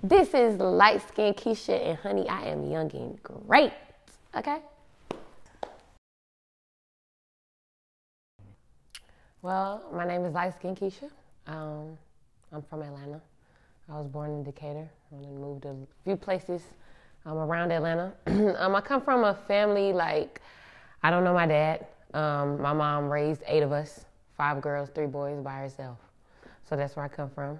This is Light Skin Keisha, and honey, I am young and great, okay? Well, my name is Light Skin Keisha. I'm from Atlanta. I was born in Decatur. I moved a few places around Atlanta. I come from a family, I don't know my dad. My mom raised 8 of us, 5 girls, 3 boys by herself. So that's where I come from.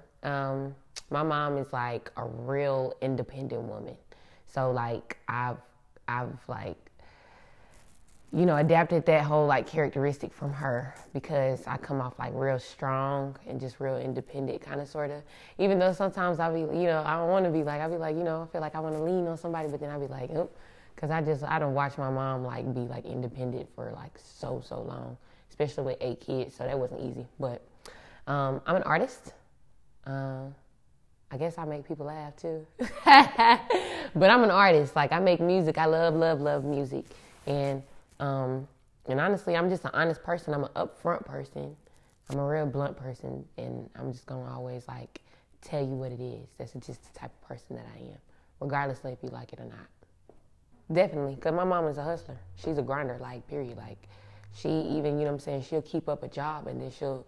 My mom is a real independent woman. So I've adapted that whole characteristic from her, because I come off real strong and just real independent kind of sort of. Even though sometimes I'll be, I don't want to be I'll be I feel like I want to lean on somebody, but then I'll be because I don't watch my mom be independent for so long, especially with 8 kids. So that wasn't easy. But I'm an artist. I guess I make people laugh too. But I'm an artist. I make music. I love music. And honestly, I'm just an honest person. I'm an upfront person. I'm a real blunt person. And I'm just going to always tell you what it is. That's just the type of person that I am, regardless of if you like it or not. Definitely, because my mom is a hustler. She's a grinder, period. She even, she'll keep up a job, and then she'll,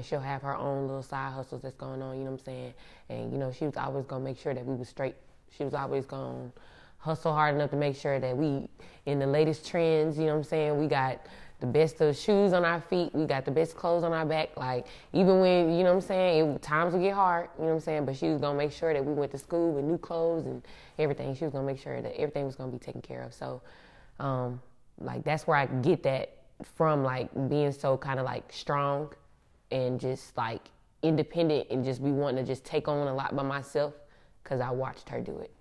she'll have her own little side hustles that's going on, And, she was always going to make sure that we was straight. She was always going to hustle hard enough to make sure that we in the latest trends, we got the best of shoes on our feet, we got the best clothes on our back. Even when, times would get hard, but she was going to make sure that we went to school with new clothes and everything. She was going to make sure that everything was going to be taken care of. So, that's where I get that from, being so kind of strong and just independent and just be wanting to just take on a lot by myself, because I watched her do it.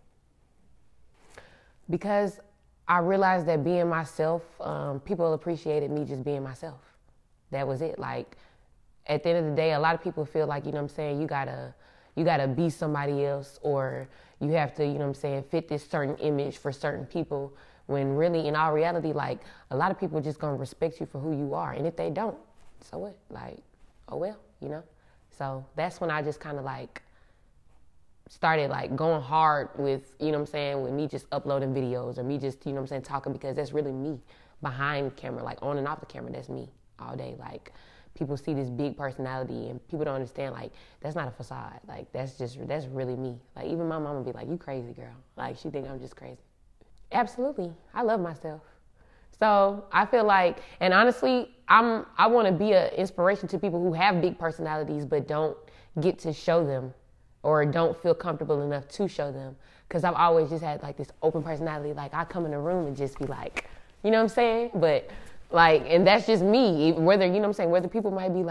Because I realized that being myself, people appreciated me just being myself. That was it. At the end of the day, a lot of people feel you gotta be somebody else, or you have to, fit this certain image for certain people, when really, in all reality, a lot of people just gonna respect you for who you are. And if they don't, so what? Oh well, So that's when I just kind of started going hard with, with me just uploading videos, or me just, talking, because that's really me behind camera, on and off the camera. That's me all day. People see this big personality, and people don't understand, that's not a facade. That's really me. Even my mama be you crazy, girl. She think I'm just crazy. Absolutely. I love myself. So I feel and honestly, I want to be an inspiration to people who have big personalities, but don't get to show them, or don't feel comfortable enough to show them. Because I've always just had this open personality. I come in the room and just be But, and that's just me. Whether, whether people might be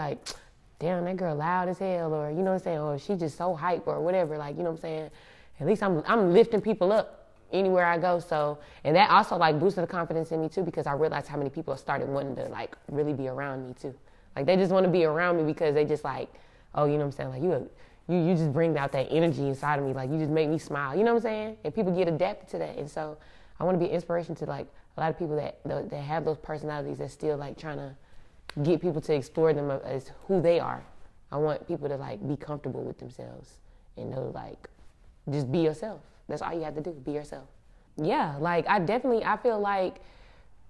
damn, that girl loud as hell, or, or she just so hype, or whatever, At least I'm lifting people up anywhere I go. So, and that also boosted the confidence in me too, because I realized how many people started wanting to really be around me too. They just want to be around me because they just you just bring out that energy inside of me. You just make me smile. You know what I'm saying? And people get adapted to that. And so I want to be an inspiration to a lot of people that have those personalities, that still trying to get people to explore them as who they are. I want people to be comfortable with themselves and know just be yourself. That's all you have to do. Be yourself. Yeah. I feel at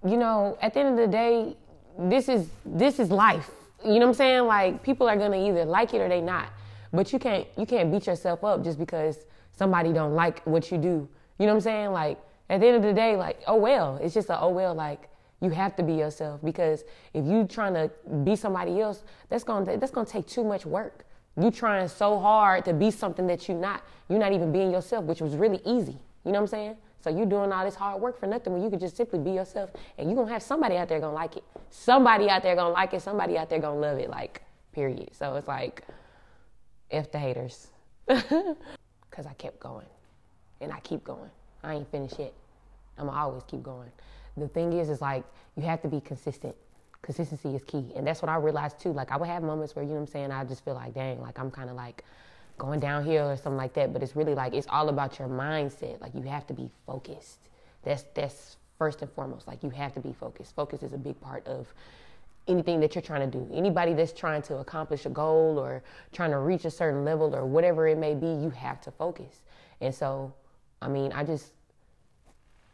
the end of the day, this is life. You know what I'm saying? People are going to either like it or they not. But you can't beat yourself up just because somebody don't like what you do. You know what I'm saying? At the end of the day, oh well. It's just oh well. You have to be yourself, because if you trying to be somebody else, that's gonna take too much work. You trying so hard to be something that you're not even being yourself, which was really easy. You know what I'm saying? So you doing all this hard work for nothing when you could just simply be yourself, and you're gonna have somebody out there gonna like it. Somebody out there gonna like it. Somebody out there gonna love it. Period. So it's F the haters. Because I kept going. And I keep going. I ain't finished yet. I'm going to always keep going. The thing is you have to be consistent. Consistency is key. And that's what I realized too. I would have moments where, I just feel dang, I'm kind of going downhill or something like that. But it's really it's all about your mindset. You have to be focused. That's first and foremost. You have to be focused. Focus is a big part of anything that you're trying to do. Anybody that's trying to accomplish a goal or trying to reach a certain level or whatever it may be, you have to focus. And so, I mean,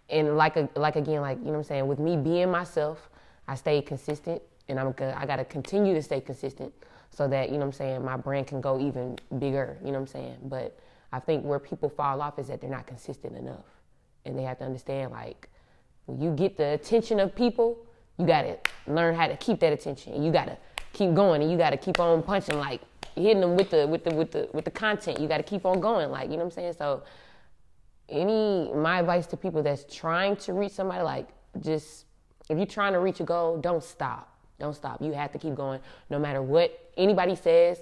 and like again, like, you know what I'm saying, with me being myself, I stay consistent, and I got to continue to stay consistent so that, you know what I'm saying, my brand can go even bigger, you know what I'm saying? But I think where people fall off is that they're not consistent enough. And they have to understand, like, when you get the attention of people, you got to learn how to keep that attention. And you got to keep going, and you got to keep on punching, like, hitting them with the content. You got to keep on going, like, you know what I'm saying? So my advice to people that's trying to reach somebody, like, just, if you're trying to reach a goal, don't stop. Don't stop. You have to keep going. No matter what anybody says,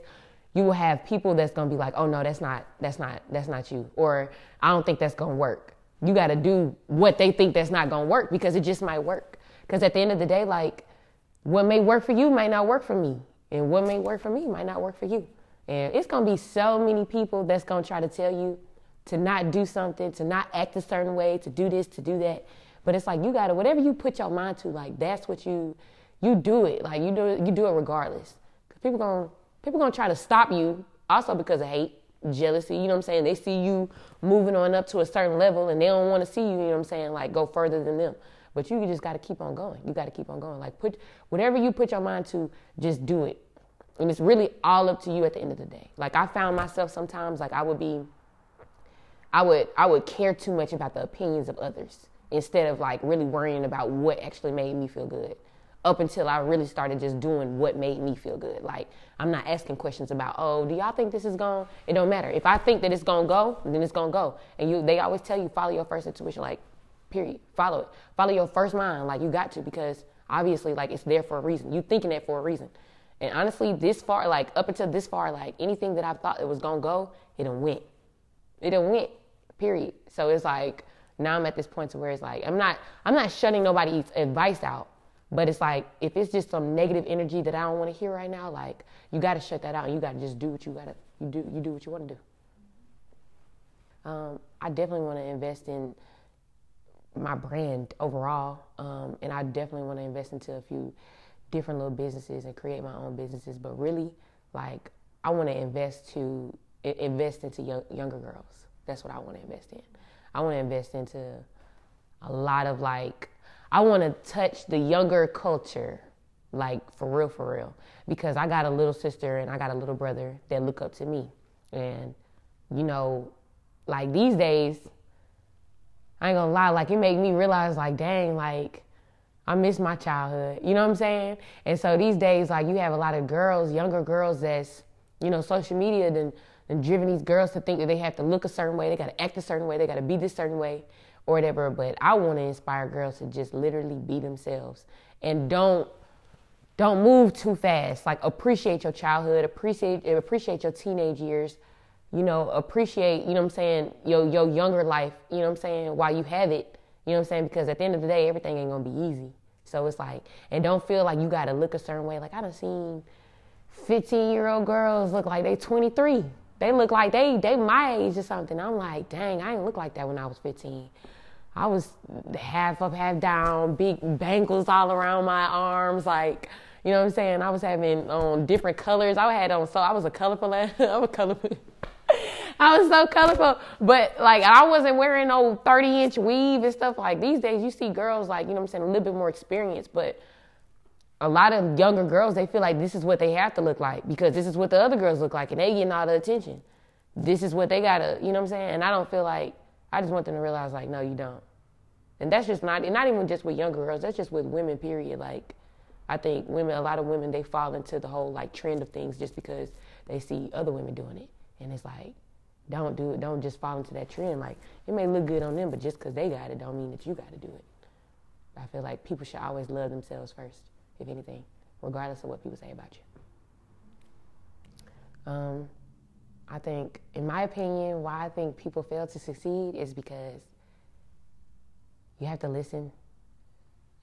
you will have people that's going to be like, oh no, that's not you. Or I don't think that's going to work. You got to do what they think that's not going to work, because it just might work. Because at the end of the day, like, what may work for you might not work for me. And what may work for me might not work for you. And it's going to be so many people that's going to try to tell you to not do something, to not act a certain way, to do this, to do that. But it's like, you got to, whatever you put your mind to, like, that's what you do it. Like, you do it regardless. Because people going to try to stop you also because of hate, jealousy, you know what I'm saying? They see you moving on up to a certain level and they don't want to see you, you know what I'm saying, like, go further than them. But you just got to keep on going. You got to keep on going. Like, whatever you put your mind to, just do it. And it's really all up to you at the end of the day. Like, I found myself sometimes, like, I would care too much about the opinions of others instead of, like, really worrying about what actually made me feel good. Up until I really started just doing what made me feel good. Like, I'm not asking questions about, oh, do y'all think this is going? It don't matter. If I think that it's going to go, then it's going to go. And they always tell you, follow your first intuition, like, period. Follow it. Follow your first mind. Like, you got to, because obviously, like, it's there for a reason. You thinking that for a reason. And honestly, this far, like, up until this far, like, anything that I thought it was going to go, it done went. It done went, period. So it's like, now I'm at this point to where it's like, I'm not shutting nobody's advice out. But it's like, if it's just some negative energy that I don't want to hear right now, like, you got to shut that out. And you got to just do what you got to do. You do what you want to do. I definitely want to invest in my brand overall. And I definitely want to invest into a few different little businesses and create my own businesses. But really, like, I want to invest into younger girls. That's what I want to invest in. I want to invest into a lot of, like, I want to touch the younger culture, like, for real, because I got a little sister and I got a little brother that look up to me. And, you know, like, these days, I ain't gonna lie, like, it made me realize, like, dang, like, I miss my childhood, you know what I'm saying? And so these days, like, you have a lot of girls, younger girls that's, you know, social media and driven these girls to think that they have to look a certain way, they gotta act a certain way, they gotta be this certain way, or whatever. But I want to inspire girls to just literally be themselves and don't move too fast. Like, appreciate your childhood, appreciate your teenage years, you know, appreciate, you know what I'm saying, your younger life, you know what I'm saying, while you have it, you know what I'm saying, because at the end of the day, everything ain't gonna be easy. So it's like, and don't feel like you gotta look a certain way. Like, I done seen 15-year-old girls look like they 23. They look like they my age or something. I'm like, dang, I didn't look like that when I was 15. I was half up, half down, big bangles all around my arms, like, you know what I'm saying? I was having different colors. I was a colorful ass. I was so colorful. But, like, I wasn't wearing no 30-inch weave and stuff. Like, these days you see girls, like, you know what I'm saying, a little bit more experienced. But a lot of younger girls, they feel like this is what they have to look like because this is what the other girls look like and they getting all the attention. This is what they gotta, you know what I'm saying? And I don't feel like, I just want them to realize, like, no, you don't. And that's just not even just with younger girls, that's just with women, period. Like, I think a lot of women, they fall into the whole, like, trend of things just because they see other women doing it. And it's like, don't do it. Don't just fall into that trend. Like, it may look good on them, but just because they got it don't mean that you got to do it. I feel like people should always love themselves first, if anything, regardless of what people say about you. I think, in my opinion, why I think people fail to succeed is because you have to listen.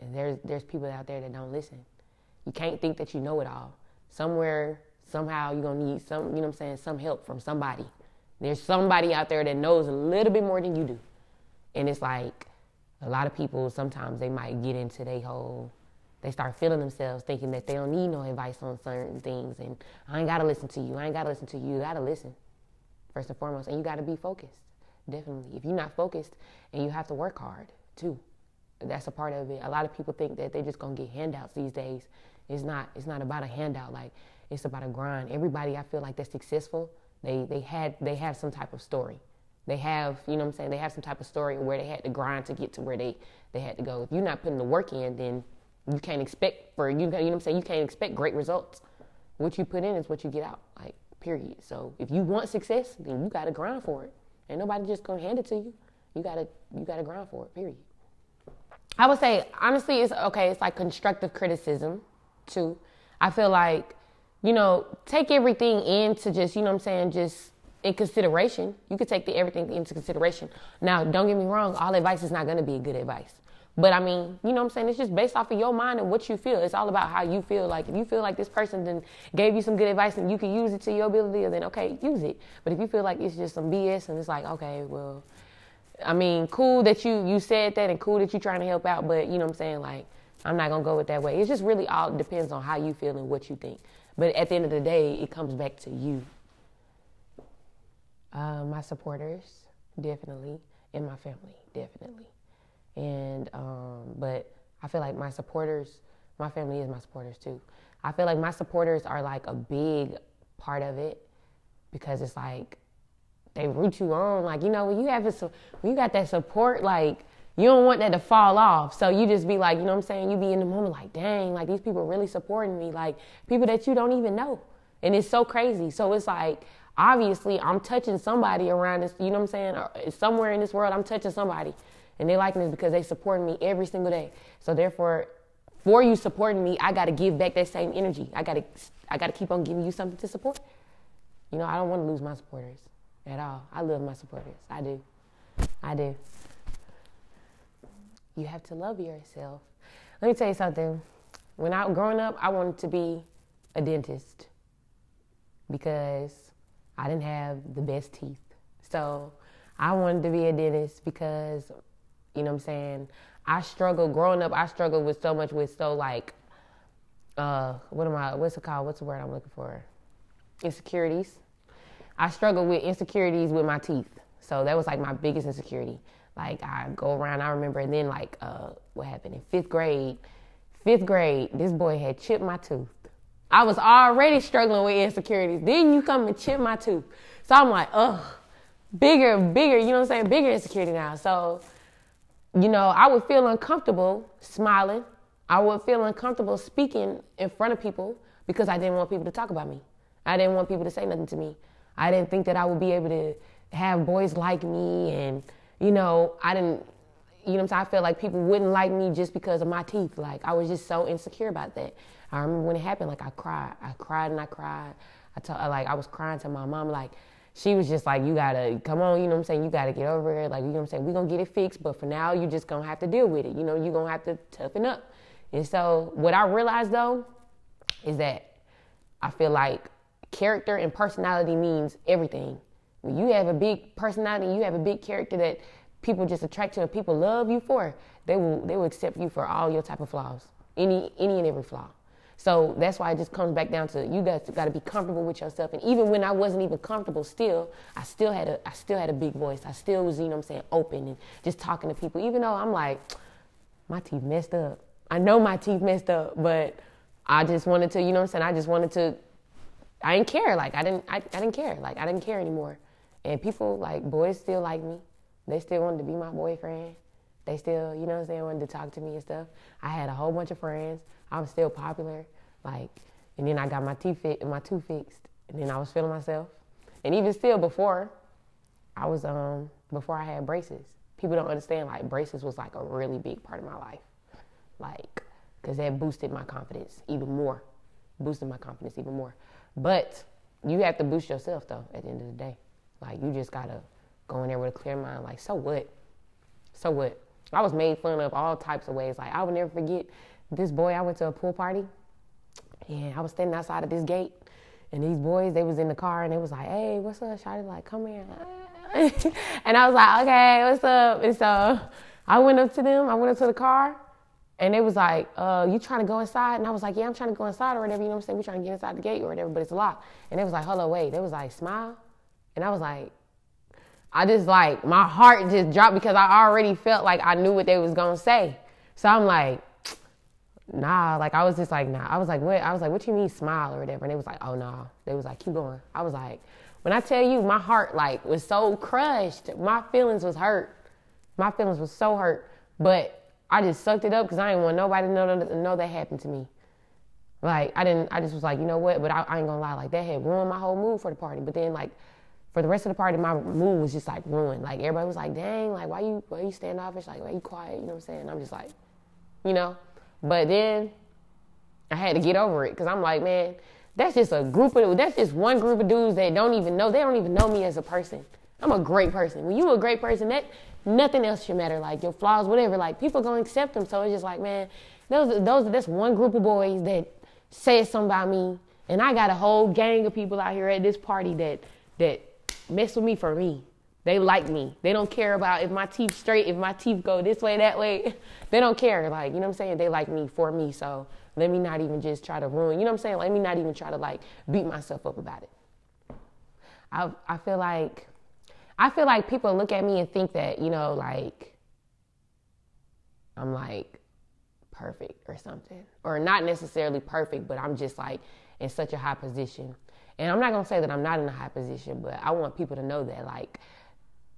And there's people out there that don't listen. You can't think that you know it all. Somewhere, somehow, you're going to need some, you know what I'm saying, some help from somebody. There's somebody out there that knows a little bit more than you do. And it's like, a lot of people, sometimes they might get into their whole, They start feeling themselves, thinking that they don't need no advice on certain things. And I ain't got to listen to you. I ain't got to listen to you. You got to listen, first and foremost. And you got to be focused, definitely. If you're not focused, and you have to work hard, too. That's a part of it. A lot of people think that they're just going to get handouts these days. It's not about a handout. Like, it's about a grind. Everybody, I feel like, that's successful, they have some type of story. They have, you know what I'm saying? They have some type of story where they had to grind to get to where they had to go. If you're not putting the work in, then you can't expect you know what I'm saying? You can't expect great results. What you put in is what you get out, like, period. So if you want success, then you got to grind for it. Ain't nobody just going to hand it to you. You got to grind for it, period. I would say, honestly, it's okay. It's like constructive criticism, too. I feel like, you know, take everything into just, you know what I'm saying, just in consideration. You could take everything into consideration. Now, don't get me wrong. All advice is not going to be good advice. But, I mean, you know what I'm saying? It's just based off of your mind and what you feel. It's all about how you feel. Like, if you feel like this person then gave you some good advice and you can use it to your ability, then, okay, use it. But if you feel like it's just some BS and it's like, okay, well, I mean, cool that you said that and cool that you're trying to help out, but, you know what I'm saying, like, I'm not going to go with that way. It's just really all depends on how you feel and what you think. But at the end of the day, it comes back to you. My supporters, definitely, and my family, definitely. And, but I feel like my family is my supporters too. I feel like my supporters are like a big part of it because it's like they root you on. Like, you know, when you got that support, like, you don't want that to fall off. So you just be like, you know what I'm saying? You be in the moment like, dang, like these people are really supporting me. Like people that you don't even know. And it's so crazy. So it's like, obviously I'm touching somebody around this, you know what I'm saying? Or somewhere in this world, I'm touching somebody. And they like me because they support me every single day. So therefore, for you supporting me, I got to give back that same energy. I got to keep on giving you something to support. You know, I don't want to lose my supporters at all. I love my supporters. I do. You have to love yourself. Let me tell you something. When I was growing up, I wanted to be a dentist because I didn't have the best teeth. So I wanted to be a dentist because, you know what I'm saying, growing up, I struggled with what's it called? What's the word I'm looking for? Insecurities. I struggled with insecurities with my teeth. So that was like my biggest insecurity. Like I go around, I remember, and then like, what happened in fifth grade, this boy had chipped my tooth. I was already struggling with insecurities. Then you come and chip my tooth. So I'm like, bigger, you know what I'm saying? Bigger insecurity now. So, you know, I would feel uncomfortable smiling. I would feel uncomfortable speaking in front of people because I didn't want people to talk about me. I didn't want people to say nothing to me. I didn't think that I would be able to have boys like me. And, you know, you know what I'm saying? I felt like people wouldn't like me just because of my teeth. Like, I was just so insecure about that. I remember when it happened, like, I cried. I cried. I was crying to my mom, like, she was just like, you gotta, come on, you know what I'm saying? You gotta get over it. Like, you know what I'm saying? We're gonna get it fixed, but for now, you just gonna have to deal with it. You know, you're gonna have to toughen up. And so what I realized, though, is that I feel like character and personality means everything. When you have a big personality, you have a big character that people just attract to and people love you for, they will accept you for all your type of flaws, any and every flaw. So that's why it just comes back down to you guys got to be comfortable with yourself. And even when I wasn't even comfortable, I still had a big voice. I still was, you know what I'm saying, open and just talking to people. Even though I'm like, my teeth messed up. I know my teeth messed up, but I just wanted to, you know what I'm saying, I didn't care. Like I didn't care. Like I didn't care anymore. And people, like, boys still like me. They still wanted to be my boyfriend. They still, you know what I'm saying, wanted to talk to me and stuff. I had a whole bunch of friends. I was still popular. Like, and then I got my tooth fixed. And then I was feeling myself. And even still before I had braces. People don't understand, like, braces was like a really big part of my life. Like, because that boosted my confidence even more. But you have to boost yourself, though, at the end of the day. Like, you just got to go in there with a clear mind. Like, so what? I was made fun of all types of ways. Like, I would never forget this boy. I went to a pool party, and I was standing outside of this gate, and these boys, they was in the car, and they was like, hey, what's up, shawty? Like, come here. And I was like, okay, what's up? And so I went up to them. I went up to the car, And it was like, you trying to go inside? And I was like, yeah, I'm trying to go inside or whatever, you know what I'm saying? We're trying to get inside the gate or whatever, but it's locked. And it was like, hold on, wait. They was like, smile? And I was like, I just like, my heart just dropped because I already felt like I knew what they was going to say. So I'm like, nah, like I was just like, nah. I was like, what? I was like, what you mean smile or whatever? And they was like, oh, no. They was like, keep going. I was like, when I tell you my heart like was so crushed, my feelings was hurt. My feelings was so hurt. But I just sucked it up because I didn't want nobody to know that happened to me. Like, I just was like, you know what? But I ain't gonna lie, like that had ruined my whole mood for the party. But then like, for the rest of the party, my mood was just like ruined. Like everybody was like, dang, like why you standoffish? Like why you quiet? You know what I'm saying? And I'm just like, you know. But then I had to get over it because I'm like, man, that's just one group of dudes that don't even know me as a person. I'm a great person. When you a great person, that nothing else should matter. Like your flaws, whatever. Like people gonna accept them. So it's just like, man, that's one group of boys that said something about me, and I got a whole gang of people out here at this party that mess with me for me. They like me. They don't care about if my teeth straight, if my teeth go this way, that way. They don't care. Like, you know what I'm saying? They like me for me. So let me not even just try to ruin, you know what I'm saying? Let me not even try to like beat myself up about it. I feel like people look at me and think that, you know, like I'm like perfect or something. Or not necessarily perfect, but I'm just like in such a high position. And I'm not going to say that I'm not in a high position, but I want people to know that like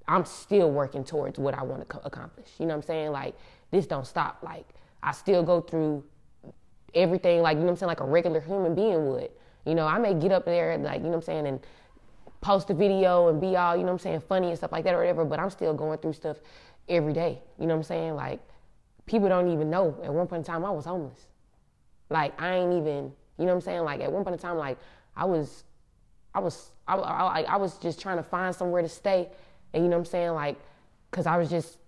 I'm still working towards what I want to accomplish. You know what I'm saying? Like this don't stop. Like I still go through everything like, you know what I'm saying, like a regular human being would. You know, I may get up there like, you know what I'm saying, and post a video and be all, you know what I'm saying, funny and stuff like that or whatever, but I'm still going through stuff every day. You know what I'm saying? Like, people don't even know. At one point in time, I was homeless. Like, I ain't even, you know what I'm saying? Like, at one point in time, like, I was just trying to find somewhere to stay. And you know what I'm saying? Like, cause I was just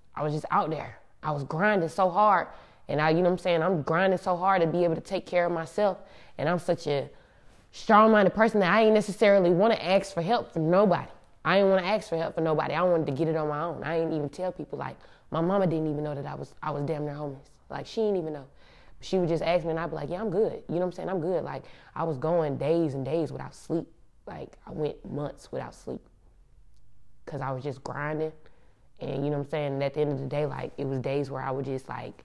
out there. I was grinding so hard. And you know what I'm saying? I'm grinding so hard to be able to take care of myself. And I'm such a strong-minded person that I ain't necessarily want to ask for help from nobody. I ain't want to ask for help for nobody. I wanted to get it on my own. I ain't even tell people, like, my mama didn't even know that I was damn near homeless. Like, she didn't even know. She would just ask me, and I'd be like, yeah, I'm good. You know what I'm saying? I'm good. Like, I was going days and days without sleep. Like, I went months without sleep because I was just grinding. And, you know what I'm saying? And at the end of the day, like, it was days where I would just, like,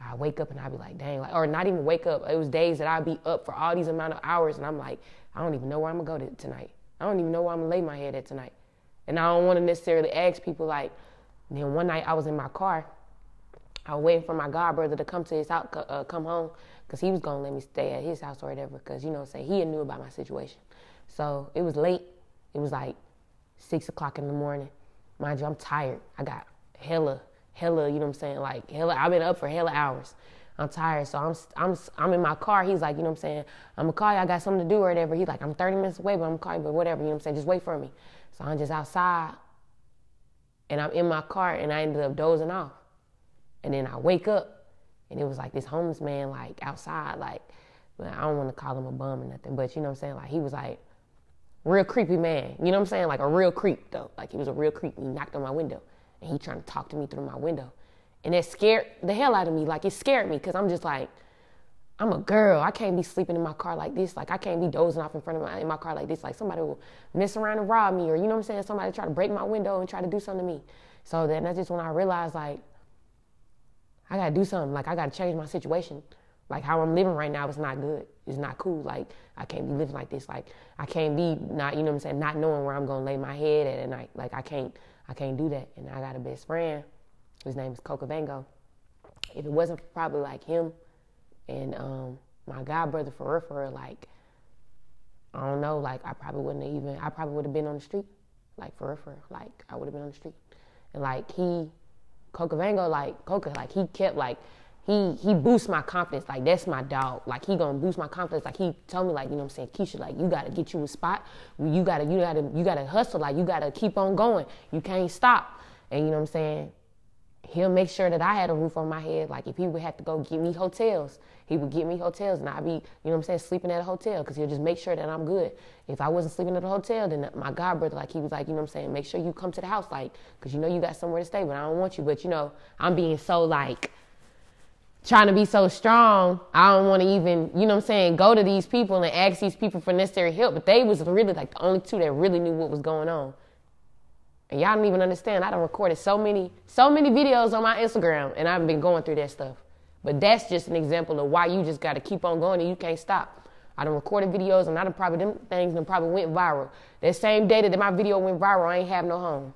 I wake up and I'd be like, dang, like, or not even wake up. It was days that I'd be up for all these amount of hours, and I'm like, I don't even know where I'm going to go tonight. I don't even know where I'm going to lay my head at tonight. And I don't want to necessarily ask people, like, then one night I was in my car. I was waiting for my godbrother to come to his house, come home, because he was going to let me stay at his house or whatever, because, you know, say he knew about my situation. So it was late. It was like 6 o'clock in the morning. Mind you, I'm tired. I got hella, you know what I'm saying? Like, hella, I've been up for hella hours. I'm tired, so I'm in my car. He's like, you know what I'm saying? I'm gonna call you. I got something to do or whatever. He's like, I'm 30 minutes away, but I'm gonna call you, but whatever, you know what I'm saying? Just wait for me. So I'm just outside, and I'm in my car, and I ended up dozing off. And then I wake up, and it was like this homeless man, like, outside, like, I don't want to call him a bum or nothing, but you know what I'm saying? Like, he was like, real creepy man. You know what I'm saying? Like a real creep, though. Like, he was a real creep. He knocked on my window, and he trying to talk to me through my window. And that scared the hell out of me. Like, it scared me, because I'm just like, I'm a girl. I can't be sleeping in my car like this. Like, I can't be dozing off in my car like this. Like, somebody will mess around and rob me, or, you know what I'm saying? Somebody try to break my window and try to do something to me. So then that's just when I realized, like, I got to do something. Like, I got to change my situation. Like, how I'm living right now is not good. It's not cool. Like, I can't be living like this. Like, I can't be not, you know what I'm saying, not knowing where I'm going to lay my head at night. Like, I can't do that. And I got a best friend. His name is Cocavango. If it wasn't for probably, like, him and my godbrother for real, like, I don't know, like, I probably would have been on the street. Like, for real. Like, I would have been on the street. And, like, Cocavango, like, Coca, like, he kept, like, he boosts my confidence. Like, that's my dog. Like, he gonna boost my confidence. Like, he told me, like, you know what I'm saying, Keisha, like, you gotta get you a spot. You gotta hustle. Like, you gotta keep on going. You can't stop. And you know what I'm saying? He'll make sure that I had a roof on my head. Like, if he would have to go get me hotels, he would get me hotels, and I'd be, you know what I'm saying, sleeping at a hotel, because he'll just make sure that I'm good. If I wasn't sleeping at a hotel, then my godbrother, like, he was like, you know what I'm saying, make sure you come to the house, like, because you know you got somewhere to stay, but I don't want you. But, you know, I'm being so, like, trying to be so strong, I don't want to even, you know what I'm saying, go to these people and ask these people for necessary help. But they was really like the only two that really knew what was going on. And y'all don't even understand. I done recorded so many videos on my Instagram, and I've been going through that stuff. But that's just an example of why you just got to keep on going and you can't stop. I done recorded videos, and them things probably went viral. That same day that my video went viral, I ain't have no home.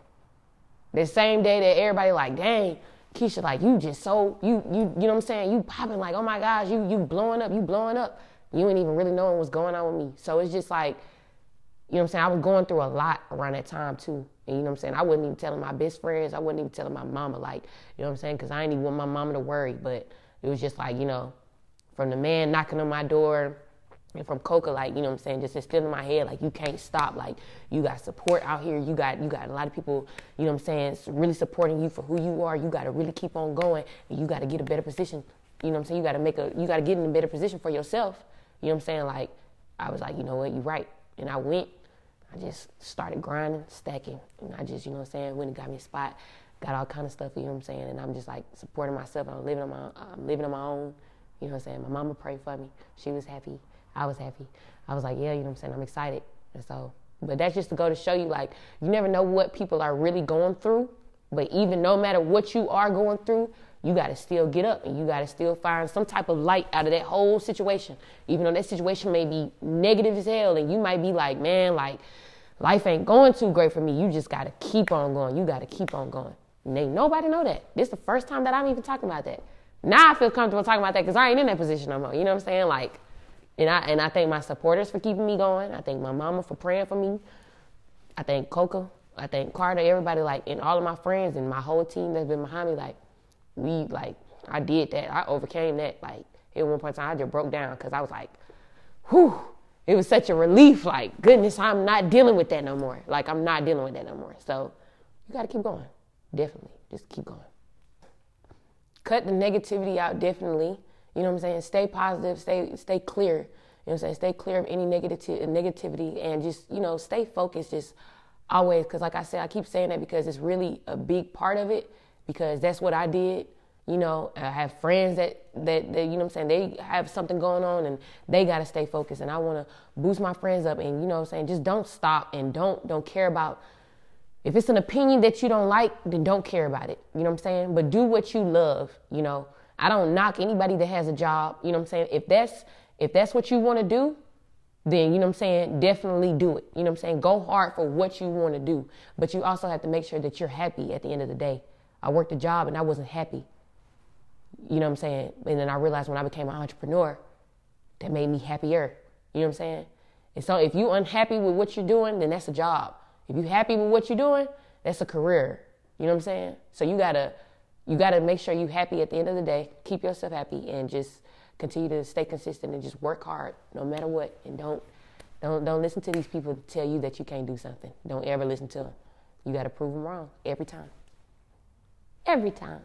That same day that everybody like, dang, Keisha, like, you just so, you know what I'm saying? You popping like, oh my gosh, you blowing up. You ain't even really knowing what's going on with me. So it's just like, you know what I'm saying? I was going through a lot around that time too. And you know what I'm saying? I wasn't even telling my best friends. I wasn't even telling my mama, like, you know what I'm saying? Because I didn't even want my mama to worry. But it was just like, you know, from the man knocking on my door and from Coca, like, you know what I'm saying, just instilling in my head, like, you can't stop. Like, you got support out here. You got a lot of people, you know what I'm saying, really supporting you for who you are. You got to really keep on going. And you got to get a better position. You know what I'm saying? You got to get in a better position for yourself. You know what I'm saying? Like, I was like, you know what, you're right. And I went. I just started grinding, stacking. And I just, you know what I'm saying, went and got me a spot, got all kind of stuff, you know what I'm saying? And I'm just like supporting myself. I'm living on my own. You know what I'm saying? My mama prayed for me. She was happy. I was happy. I was like, yeah, you know what I'm saying? I'm excited. And so, but that's just to go to show you, like, you never know what people are really going through. But even no matter what you are going through, you got to still get up and you got to still find some type of light out of that whole situation. Even though that situation may be negative as hell and you might be like, man, like, life ain't going too great for me. You just got to keep on going. You got to keep on going. And ain't nobody know that. This is the first time that I'm even talking about that. Now I feel comfortable talking about that because I ain't in that position no more. You know what I'm saying? Like, and I thank my supporters for keeping me going. I thank my mama for praying for me. I thank Coca. I thank Carter, everybody, like, and all of my friends and my whole team that's been behind me. Like, I did that. I overcame that. Like, at one point in time, I just broke down because I was like, whew. It was such a relief. Like, goodness, I'm not dealing with that no more. Like, I'm not dealing with that no more. So you got to keep going. Definitely. Just keep going. Cut the negativity out, definitely. You know what I'm saying? Stay positive. Stay clear. You know what I'm saying? Stay clear of any negativity and just, you know, stay focused. Just always, because like I said, I keep saying that because it's really a big part of it because that's what I did. You know, I have friends that you know what I'm saying, they have something going on and they got to stay focused. And I want to boost my friends up and, you know what I'm saying, just don't stop and don't care about, if it's an opinion that you don't like, then don't care about it. You know what I'm saying? But do what you love, you know. I don't knock anybody that has a job, you know what I'm saying? If that's what you want to do, then, you know what I'm saying, definitely do it. You know what I'm saying? Go hard for what you want to do. But you also have to make sure that you're happy at the end of the day. I worked a job and I wasn't happy. You know what I'm saying? And then I realized when I became an entrepreneur, that made me happier. You know what I'm saying? And so if you're unhappy with what you're doing, then that's a job. If you're happy with what you're doing, that's a career. You know what I'm saying? So you gotta make sure you're happy at the end of the day. Keep yourself happy and just continue to stay consistent and just work hard no matter what. And don't listen to these people that tell you that you can't do something. Don't ever listen to them. You gotta prove them wrong every time. Every time.